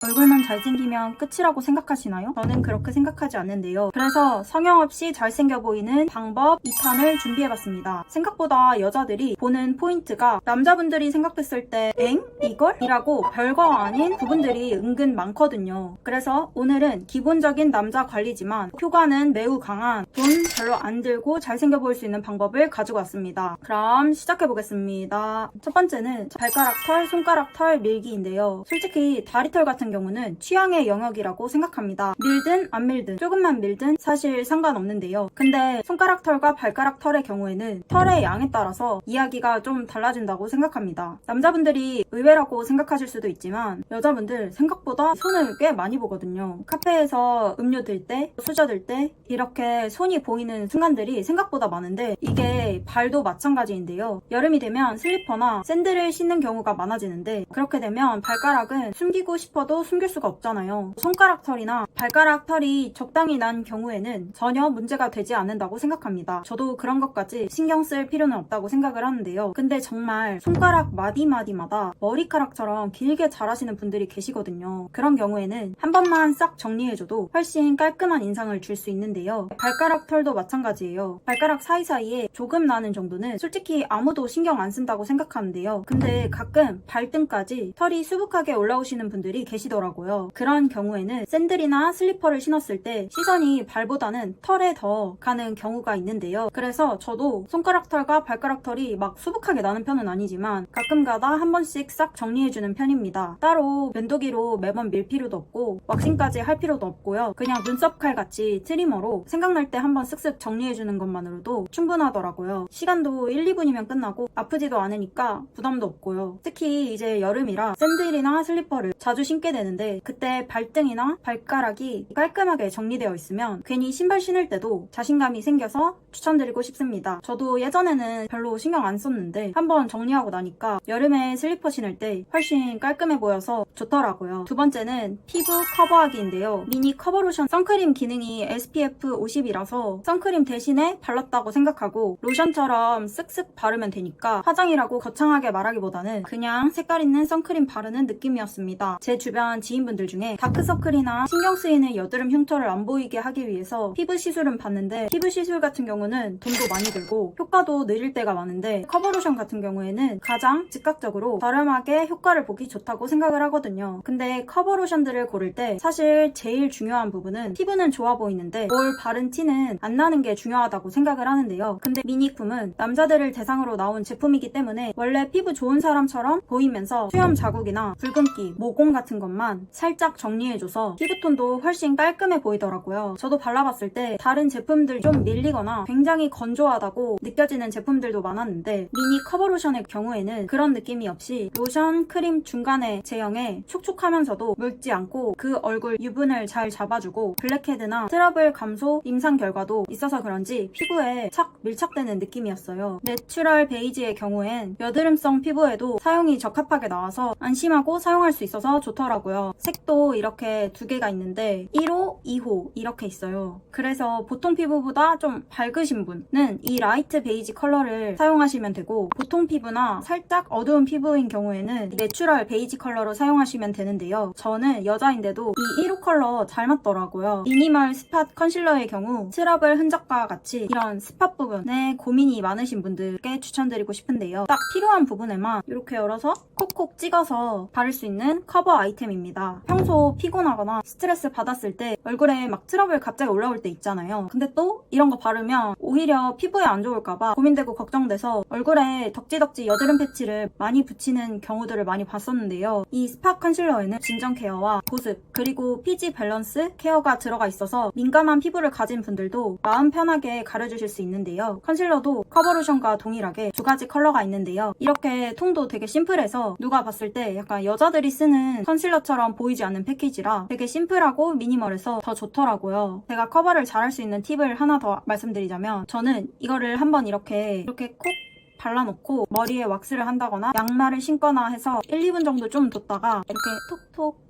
얼굴만 잘생기면 끝이라고 생각하시나요? 저는 그렇게 생각하지 않는데요. 그래서 성형 없이 잘생겨 보이는 방법 2탄을 준비해봤습니다. 생각보다 여자들이 보는 포인트가 남자분들이 생각했을 때 엥? 이걸? 이라고 별거 아닌 부분들이 은근 많거든요. 그래서 오늘은 기본적인 남자 관리지만 효과는 매우 강한 돈 별로 안 들고 잘생겨 보일 수 있는 방법을 가지고 왔습니다. 그럼 시작해보겠습니다. 첫 번째는 발가락 털, 손가락 털 밀기인데요. 솔직히 다리털 같은 경우는 취향의 영역이라고 생각합니다. 밀든 안 밀든 조금만 밀든 사실 상관없는데요. 근데 손가락 털과 발가락 털의 경우에는 털의 양에 따라서 이야기가 좀 달라진다고 생각합니다. 남자분들이 의외라고 생각하실 수도 있지만 여자분들 생각보다 손을 꽤 많이 보거든요. 카페에서 음료 들 때, 수저 들 때 이렇게 손이 보이는 순간들이 생각보다 많은데 이게 발도 마찬가지인데요. 여름이 되면 슬리퍼나 샌들을 신는 경우가 많아지는데 그렇게 되면 발가락은 숨기고 싶어도 숨길 수가 없잖아요. 손가락 털이나 발가락 털이 적당히 난 경우에는 전혀 문제가 되지 않는다고 생각합니다. 저도 그런 것까지 신경 쓸 필요는 없다고 생각을 하는데요. 근데 정말 손가락 마디마디마다 머리카락처럼 길게 자라시는 분들이 계시거든요. 그런 경우에는 한 번만 싹 정리해줘도 훨씬 깔끔한 인상을 줄 수 있는데요. 발가락 털도 마찬가지예요. 발가락 사이사이에 조금 나는 정도는 솔직히 아무도 신경 안 쓴다고 생각하는데요. 근데 가끔 발등까지 털이 수북하게 올라오시는 분들이 계시더라고요. 그런 경우에는 샌들이나 슬리퍼를 신었을 때 시선이 발보다는 털에 더 가는 경우가 있는데요. 그래서 저도 손가락 털과 발가락 털이 막 수북하게 나는 편은 아니지만 가끔가다 한 번씩 싹 정리해주는 편입니다. 따로 면도기로 매번 밀 필요도 없고 왁싱까지 할 필요도 없고요. 그냥 눈썹 칼 같이 트리머로 생각날 때 한번 쓱쓱 정리해주는 것만으로도 충분하더라고요. 시간도 1, 2분이면 끝나고 아프지도 않으니까 부담도 없고요. 특히 이제 여름이라 샌들이나 슬리퍼를 자주 신게 되는데 그때 발등이나 발가락이 깔끔하게 정리되어 있으면 괜히 신발 신을 때도 자신감이 생겨서 추천드리고 싶습니다. 저도 예전에는 별로 신경 안 썼는데 한번 정리하고 나니까 여름에 슬리퍼 신을 때 훨씬 깔끔해 보여서 좋더라고요. 두 번째는 피부 커버하기인데요. 미니 커버 로션 선크림 기능이 SPF 50이라서 선크림 대신에 발랐다고 생각하고 로션처럼 쓱쓱 바르면 되니까 화장이라고 거창하게 말하기보다는 그냥 색깔 있는 선크림 바르는 느낌이었습니다. 제 주변 지인분들 중에 다크서클이나 신경 쓰이는 여드름 흉터를 안 보이게 하기 위해서 피부 시술은 봤는데 피부 시술 같은 경우는 돈도 많이 들고 효과도 느릴 때가 많은데 커버 로션 같은 경우에는 가장 즉각적으로 저렴하게 효과를 보기 좋다고 생각을 하거든요. 근데 커버 로션들을 고를 때 사실 제일 중요한 부분은 피부는 좋아 보이는데 뭘 바른 티는 안 나는 게 중요하다고 생각을 하는데요. 근데 미니쿰은 남자들을 대상으로 나온 제품이기 때문에 원래 피부 좋은 사람처럼 보이면서 수염 자국이나 붉은기, 모공 같은 것만 살짝 정리해줘서 피부톤도 훨씬 깔끔해 보이더라고요. 저도 발라봤을 때 다른 제품들 좀 밀리거나 굉장히 건조하다고 느껴지는 제품들도 많았는데 미니 커버 로션의 경우에는 그런 느낌이 없이 로션, 크림 중간에 제형에 촉촉하면서도 묽지 않고 그 얼굴 유분을 잘 잡아주고 블랙헤드나 트러블 감소 임상 결과도 있어서 그런지 피부에 착 밀착되는 느낌이었어요. 내추럴 베이지의 경우엔 여드름성 피부에도 사용이 적합하게 나와서 안심하고 사용할 수 있어서 좋더라고요. 색도 이렇게 두 개가 있는데 1호, 2호 이렇게 있어요. 그래서 보통 피부보다 좀 밝으신 분은 이 라이트 베이지 컬러를 사용하시면 되고 보통 피부나 살짝 어두운 피부인 경우에는 내추럴 베이지 컬러로 사용하시면 되는데요. 저는 여자인데도 이 1호 컬러 잘 맞더라고요. 미니멀 스팟 컨실러의 경우 트러블 흔적과 같이 이런 스팟 부분에 고민이 많으신 분들께 추천드리고 싶은데요. 딱 필요한 부분에만 이렇게 열어서 콕콕 찍어서 바를 수 있는 커버 아이템입니다. 평소 피곤하거나 스트레스 받았을 때 얼굴에 막 트러블 갑자기 올라올 때 있잖아요. 근데 또 이런 거 바르면 오히려 피부에 안 좋을까봐 고민되고 걱정돼서 얼굴에 덕지덕지 여드름 패치를 많이 붙이는 경우들을 많이 봤었는데요. 이 스팟 컨실러에는 진정 케어와 보습 그리고 피지 밸런스 케어가 들어가 있어서 민감한 피부를 가진 분들도 마음 편하게 가려주실 수 있는데요. 컨실러도 커버 로션과 동일하게 두 가지 컬러가 있는데요. 이렇게 통도 되게 심플해서 누가 봤을 때 약간 여자들이 쓰는 컨실러처럼 보이지 않는 패키지라 되게 심플하고 미니멀해서 더 좋더라고요. 제가 커버를 잘할 수 있는 팁을 하나 더 말씀드리자면 저는 이거를 한번 이렇게 콕 발라놓고 머리에 왁스를 한다거나 양말을 신거나 해서 1, 2분 정도 좀 뒀다가 이렇게 톡톡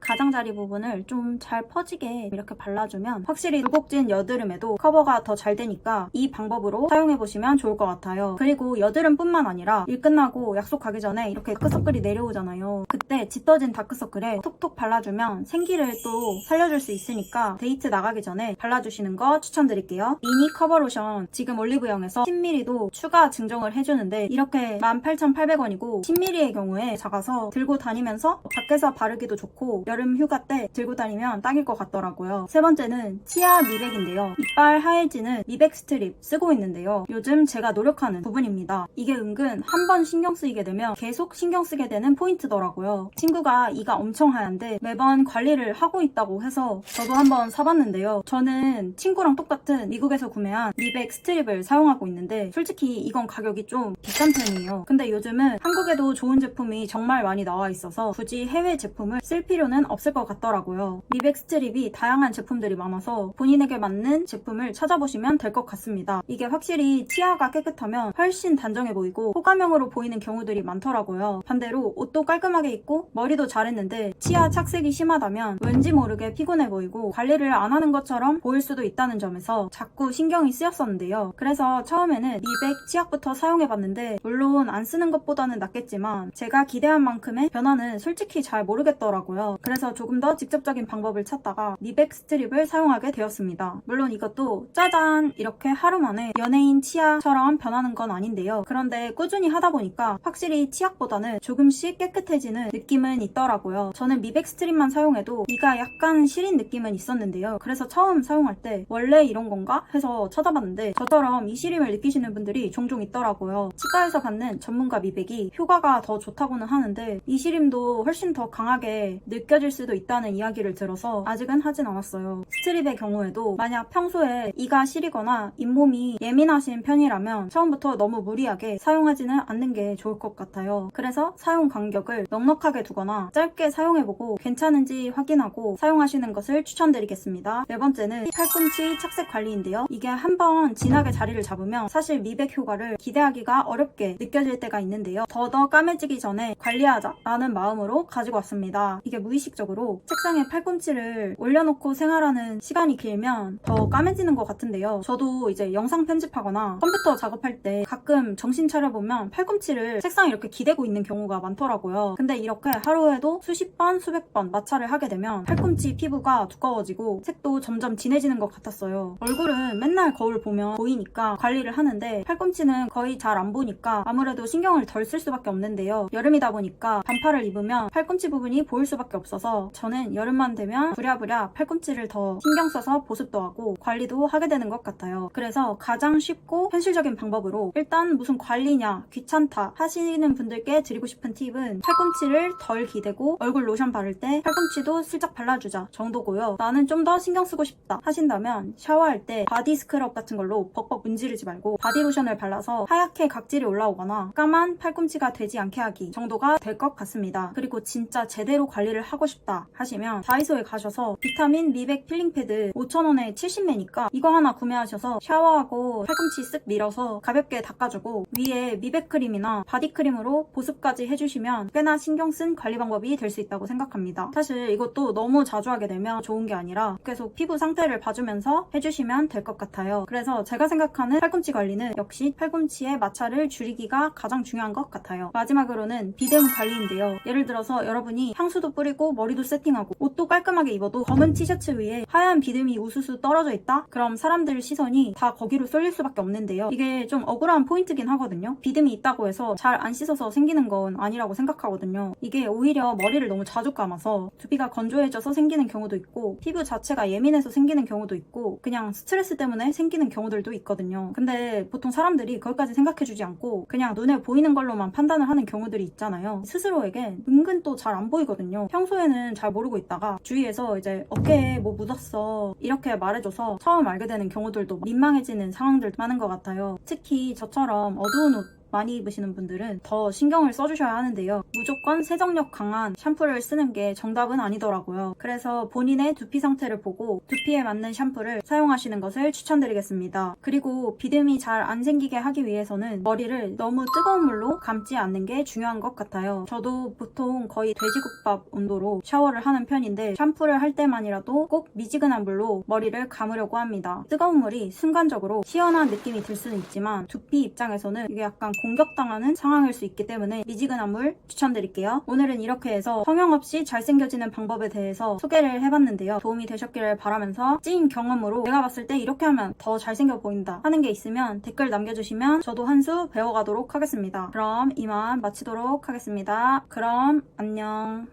가장자리 부분을 좀 잘 퍼지게 이렇게 발라주면 확실히 굴곡진 여드름에도 커버가 더 잘 되니까 이 방법으로 사용해보시면 좋을 것 같아요. 그리고 여드름뿐만 아니라 일 끝나고 약속 가기 전에 이렇게 다크서클이 내려오잖아요. 그때 짙어진 다크서클에 톡톡 발라주면 생기를 또 살려줄 수 있으니까 데이트 나가기 전에 발라주시는 거 추천드릴게요. 미니 커버 로션 지금 올리브영에서 10ml도 추가 증정을 해주는데 이렇게 18,800원이고 10ml의 경우에 작아서 들고 다니면서 밖에서 바르기도 좋고 여름 휴가 때 들고 다니면 딱일 것 같더라고요. 세 번째는 치아 미백인데요. 이빨 하얘지는 미백 스트립 쓰고 있는데요. 요즘 제가 노력하는 부분입니다. 이게 은근 한 번 신경 쓰이게 되면 계속 신경 쓰게 되는 포인트더라고요. 친구가 이가 엄청 하얀데 매번 관리를 하고 있다고 해서 저도 한번 사봤는데요. 저는 친구랑 똑같은 미국에서 구매한 미백 스트립을 사용하고 있는데 솔직히 이건 가격이 좀 비싼 편이에요. 근데 요즘은 한국에도 좋은 제품이 정말 많이 나와 있어서 굳이 해외 제품을 쓸 필요는 없을 것 같더라고요. 미백 스트립이 다양한 제품들이 많아서 본인에게 맞는 제품을 찾아보시면 될 것 같습니다. 이게 확실히 치아가 깨끗하면 훨씬 단정해 보이고 호감형으로 보이는 경우들이 많더라고요. 반대로 옷도 깔끔하게 입고 머리도 잘했는데 치아 착색이 심하다면 왠지 모르게 피곤해 보이고 관리를 안 하는 것처럼 보일 수도 있다는 점에서 자꾸 신경이 쓰였었는데요. 그래서 처음에는 미백 치약부터 사용해봤는데 물론 안 쓰는 것보다는 낫겠지만 제가 기대한 만큼의 변화는 솔직히 잘 모르겠더라고요. 그래서 조금 더 직접적인 방법을 찾다가 미백 스트립을 사용하게 되었습니다. 물론 이것도 짜잔 이렇게 하루 만에 연예인 치아처럼 변하는 건 아닌데요. 그런데 꾸준히 하다 보니까 확실히 치약보다는 조금씩 깨끗해지는 느낌은 있더라고요. 저는 미백 스트립만 사용해도 이가 약간 시린 느낌은 있었는데요. 그래서 처음 사용할 때 원래 이런 건가 해서 찾아봤는데 저처럼 이 시림을 느끼시는 분들이 종종 있더라고요. 치과에서 받는 전문가 미백이 효과가 더 좋다고는 하는데 이 시림도 훨씬 더 강하게 느껴질 수도 있다는 이야기를 들어서 아직은 하진 않았어요. 스트립의 경우에도 만약 평소에 이가 시리거나 잇몸이 예민하신 편이라면 처음부터 너무 무리하게 사용하지는 않는 게 좋을 것 같아요. 그래서 사용 간격을 넉넉하게 두거나 짧게 사용해보고 괜찮은지 확인하고 사용하시는 것을 추천드리겠습니다. 네 번째는 팔꿈치 착색 관리인데요. 이게 한번 진하게 자리를 잡으면 사실 미백 효과를 기대하기가 어렵게 느껴질 때가 있는데요. 더더 까매지기 전에 관리하자라는 마음으로 가지고 왔습니다. 이게 무의식적으로 책상에 팔꿈치를 올려놓고 생활하는 시간이 길면 더 까매지는 것 같은데요. 저도 이제 영상 편집하거나 컴퓨터 작업할 때 가끔 정신 차려보면 팔꿈치를 책상에 이렇게 기대고 있는 경우가 많더라고요. 근데 이렇게 하루에도 수십 번, 수백 번 마찰을 하게 되면 팔꿈치 피부가 두꺼워지고 색도 점점 진해지는 것 같았어요. 얼굴은 맨날 거울 보면 보이니까 관리를 하는데 팔꿈치는 거의 잘 안 보니까 아무래도 신경을 덜 쓸 수밖에 없는데요. 여름이다 보니까 반팔을 입으면 팔꿈치 부분이 보일 수밖에 없어서 저는 여름만 되면 부랴부랴 팔꿈치를 더 신경 써서 보습도 하고 관리도 하게 되는 것 같아요. 그래서 가장 쉽고 현실적인 방법으로 일단 무슨 관리냐 귀찮다 하시는 분들께 드리고 싶은 팁은 팔꿈치를 덜 기대고 얼굴 로션 바를 때 팔꿈치도 슬쩍 발라주자 정도고요. 나는 좀 더 신경 쓰고 싶다 하신다면 샤워할 때 바디 스크럽 같은 걸로 벅벅 문지르지 말고 바디 로션을 발라서 하얗게 각질이 올라오거나 까만 팔꿈치가 되지 않게 하기 정도가 될 것 같습니다. 그리고 진짜 제대로 관리를 하고 싶다 하시면 다이소에 가셔서 비타민 미백 필링 패드 5,000원에 70매니까 이거 하나 구매하셔서 샤워하고 팔꿈치 쓱 밀어서 가볍게 닦아주고 위에 미백 크림이나 바디 크림으로 보습까지 해주시면 꽤나 신경 쓴 관리 방법이 될 수 있다고 생각합니다. 사실 이것도 너무 자주 하게 되면 좋은 게 아니라 계속 피부 상태를 봐주면서 해주시면 될 것 같아요. 그래서 제가 생각하는 팔꿈치 관리는 역시 팔꿈치의 마찰을 줄이기가 가장 중요한 것 같아요. 마지막으로는 비듬 관리인데요. 예를 들어서 여러분이 향수도 뿌리고 머리도 세팅하고 옷도 깔끔하게 입어도 검은 티셔츠 위에 하얀 비듬이 우수수 떨어져 있다? 그럼 사람들 시선이 다 거기로 쏠릴 수밖에 없는데요. 이게 좀 억울한 포인트긴 하거든요. 비듬이 있다고 해서 잘 안 씻어서 생기는 건 아니라고 생각하거든요. 이게 오히려 머리를 너무 자주 감아서 두피가 건조해져서 생기는 경우도 있고 피부 자체가 예민해서 생기는 경우도 있고 그냥 스트레스 때문에 생기는 경우들도 있거든요. 근데 보통 사람들이 그것까지 생각해주지 않고 그냥 눈에 보이는 걸로만 판단을 하는 경우들이 있잖아요. 스스로에게 은근 또 잘 안 보이거든요. 평소에는 잘 모르고 있다가 주위에서 이제 어깨에 뭐 묻었어 이렇게 말해줘서 처음 알게 되는 경우들도 민망해지는 상황들 많은 것 같아요. 특히 저처럼 어두운 옷 많이 입으시는 분들은 더 신경을 써주셔야 하는데요. 무조건 세정력 강한 샴푸를 쓰는 게 정답은 아니더라고요. 그래서 본인의 두피 상태를 보고 두피에 맞는 샴푸를 사용하시는 것을 추천드리겠습니다. 그리고 비듬이 잘 안 생기게 하기 위해서는 머리를 너무 뜨거운 물로 감지 않는 게 중요한 것 같아요. 저도 보통 거의 돼지국밥 온도로 샤워를 하는 편인데 샴푸를 할 때만이라도 꼭 미지근한 물로 머리를 감으려고 합니다. 뜨거운 물이 순간적으로 시원한 느낌이 들 수는 있지만 두피 입장에서는 이게 약간 공격당하는 상황일 수 있기 때문에 미지근한 물 추천드릴게요. 오늘은 이렇게 해서 성형 없이 잘생겨지는 방법에 대해서 소개를 해봤는데요. 도움이 되셨기를 바라면서 찐 경험으로 내가 봤을 때 이렇게 하면 더 잘생겨 보인다 하는 게 있으면 댓글 남겨주시면 저도 한 수 배워가도록 하겠습니다. 그럼 이만 마치도록 하겠습니다. 그럼 안녕.